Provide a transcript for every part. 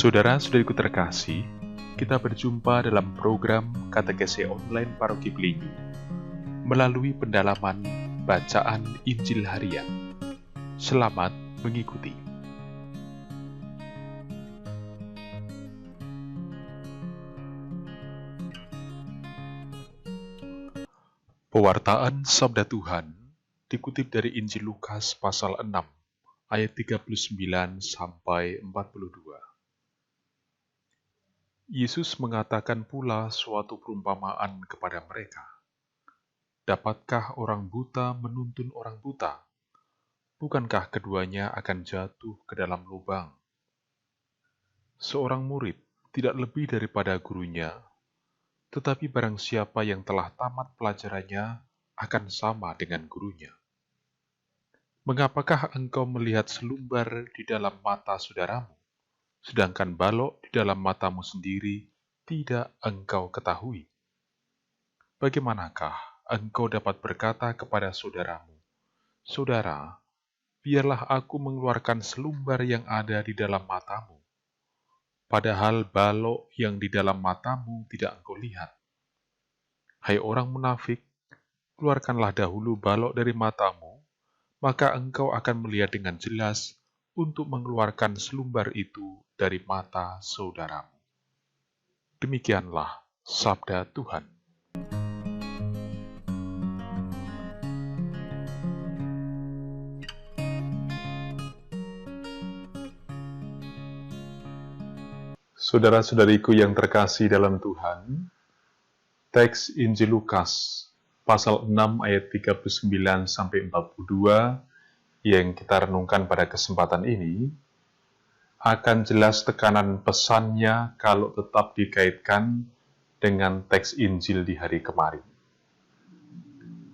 Saudara-saudariku terkasih, kita berjumpa dalam program Katekese Online Paroki Belinyu melalui pendalaman bacaan Injil Harian. Selamat mengikuti. Pewartaan Sabda Tuhan dikutip dari Injil Lukas pasal 6 ayat 39 sampai 42. Yesus mengatakan pula suatu perumpamaan kepada mereka. Dapatkah orang buta menuntun orang buta? Bukankah keduanya akan jatuh ke dalam lubang? Seorang murid tidak lebih daripada gurunya, tetapi barang siapa yang telah tamat pelajarannya akan sama dengan gurunya. Mengapakah engkau melihat selumbar di dalam mata saudaramu, sedangkan balok di dalam matamu sendiri tidak engkau ketahui? Bagaimanakah engkau dapat berkata kepada saudaramu, "Saudara, biarlah aku mengeluarkan selumbar yang ada di dalam matamu," padahal balok yang di dalam matamu tidak engkau lihat? Hai orang munafik, keluarkanlah dahulu balok dari matamu, maka engkau akan melihat dengan jelas untuk mengeluarkan selumbar itu dari mata saudaramu. Demikianlah sabda Tuhan. Saudara-saudariku yang terkasih dalam Tuhan, teks Injil Lukas pasal 6 ayat 39 sampai 42 yang kita renungkan pada kesempatan ini akan jelas tekanan pesannya kalau tetap dikaitkan dengan teks Injil di hari kemarin.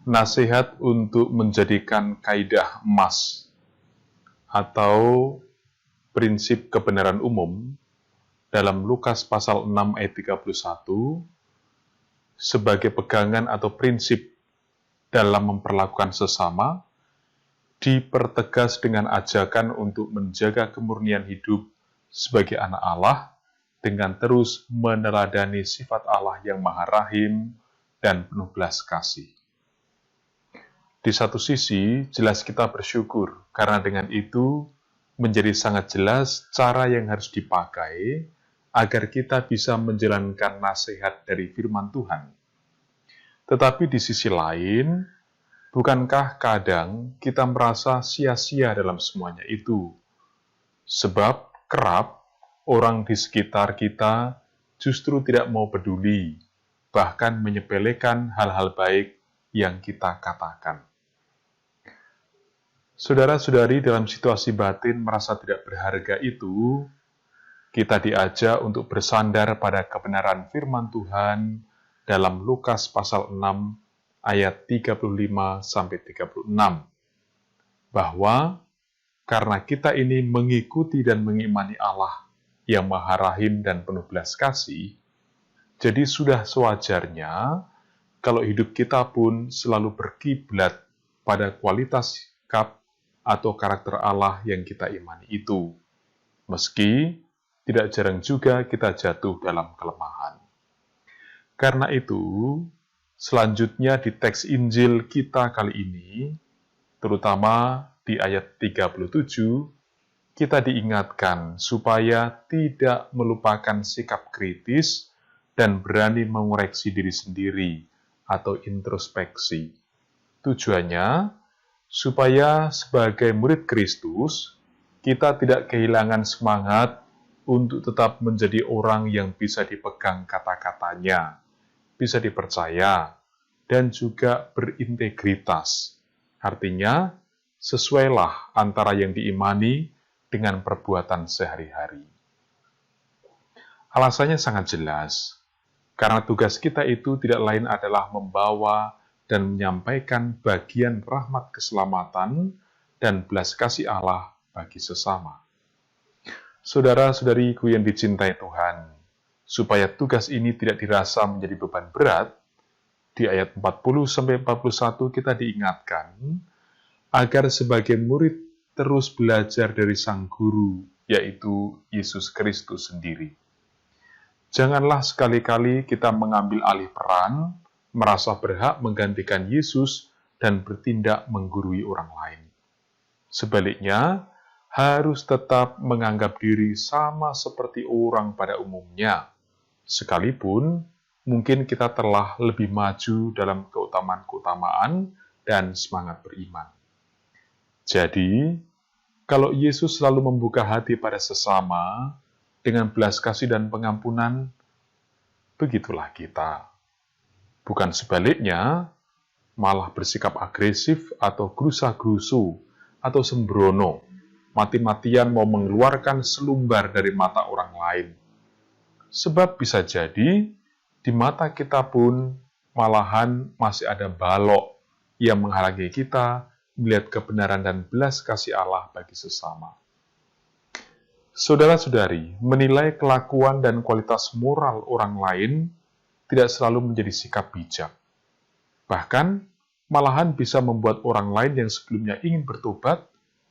Nasihat untuk menjadikan kaidah emas atau prinsip kebenaran umum dalam Lukas pasal 6 ayat 31 sebagai pegangan atau prinsip dalam memperlakukan sesama dipertegas dengan ajakan untuk menjaga kemurnian hidup sebagai anak Allah dengan terus meneladani sifat Allah yang Maha Rahim dan penuh belas kasih. Di satu sisi, jelas kita bersyukur karena dengan itu menjadi sangat jelas cara yang harus dipakai agar kita bisa menjalankan nasihat dari firman Tuhan. Tetapi di sisi lain, bukankah kadang kita merasa sia-sia dalam semuanya itu? Sebab kerap orang di sekitar kita justru tidak mau peduli, bahkan menyepelekan hal-hal baik yang kita katakan. Saudara-saudari dalam situasi batin merasa tidak berharga itu, kita diajak untuk bersandar pada kebenaran firman Tuhan dalam Lukas pasal 6 ayat 35-36, bahwa karena kita ini mengikuti dan mengimani Allah yang Maha Rahim dan penuh belas kasih, jadi sudah sewajarnya kalau hidup kita pun selalu berkiblat pada kualitas sikap atau karakter Allah yang kita imani itu, meski tidak jarang juga kita jatuh dalam kelemahan. Karena itu, selanjutnya di teks Injil kita kali ini, terutama di ayat 37, kita diingatkan supaya tidak melupakan sikap kritis dan berani mengoreksi diri sendiri atau introspeksi. Tujuannya, supaya sebagai murid Kristus, kita tidak kehilangan semangat untuk tetap menjadi orang yang bisa dipegang kata-katanya, bisa dipercaya, dan juga berintegritas. Artinya, sesuailah antara yang diimani dengan perbuatan sehari-hari. Alasannya sangat jelas, karena tugas kita itu tidak lain adalah membawa dan menyampaikan bagian rahmat keselamatan dan belas kasih Allah bagi sesama. Saudara-saudariku yang dicintai Tuhan, supaya tugas ini tidak dirasa menjadi beban berat, di ayat 40-41 kita diingatkan agar sebagai murid terus belajar dari Sang Guru yaitu Yesus Kristus sendiri. Janganlah sekali-kali kita mengambil alih peran, merasa berhak menggantikan Yesus, dan bertindak menggurui orang lain. Sebaliknya, harus tetap menganggap diri sama seperti orang pada umumnya, sekalipun mungkin kita telah lebih maju dalam keutamaan-keutamaan dan semangat beriman. Jadi, kalau Yesus selalu membuka hati pada sesama dengan belas kasih dan pengampunan, begitulah kita. Bukan sebaliknya, malah bersikap agresif atau gerusa-gerusu atau sembrono, mati-matian mau mengeluarkan selumbar dari mata orang lain. Sebab bisa jadi, di mata kita pun malahan masih ada balok yang menghalangi kita melihat kebenaran dan belas kasih Allah bagi sesama. Saudara-saudari, menilai kelakuan dan kualitas moral orang lain tidak selalu menjadi sikap bijak. Bahkan, malahan bisa membuat orang lain yang sebelumnya ingin bertobat,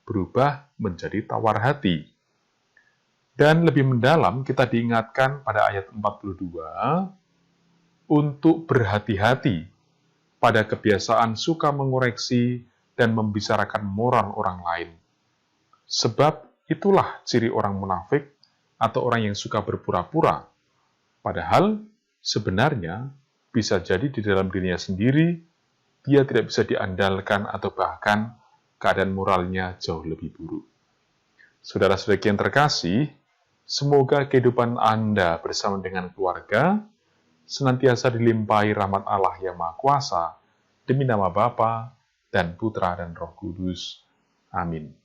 berubah menjadi tawar hati. Dan lebih mendalam, kita diingatkan pada ayat 42, untuk berhati-hati pada kebiasaan suka mengoreksi dan membicarakan moral orang lain. Sebab itulah ciri orang munafik atau orang yang suka berpura-pura. Padahal sebenarnya bisa jadi di dalam dirinya sendiri dia tidak bisa diandalkan atau bahkan keadaan moralnya jauh lebih buruk. Saudara-saudari yang terkasih, semoga kehidupan Anda bersama dengan keluarga senantiasa dilimpahi rahmat Allah yang Maha Kuasa, demi nama Bapa dan Putra dan Roh Kudus. Amin.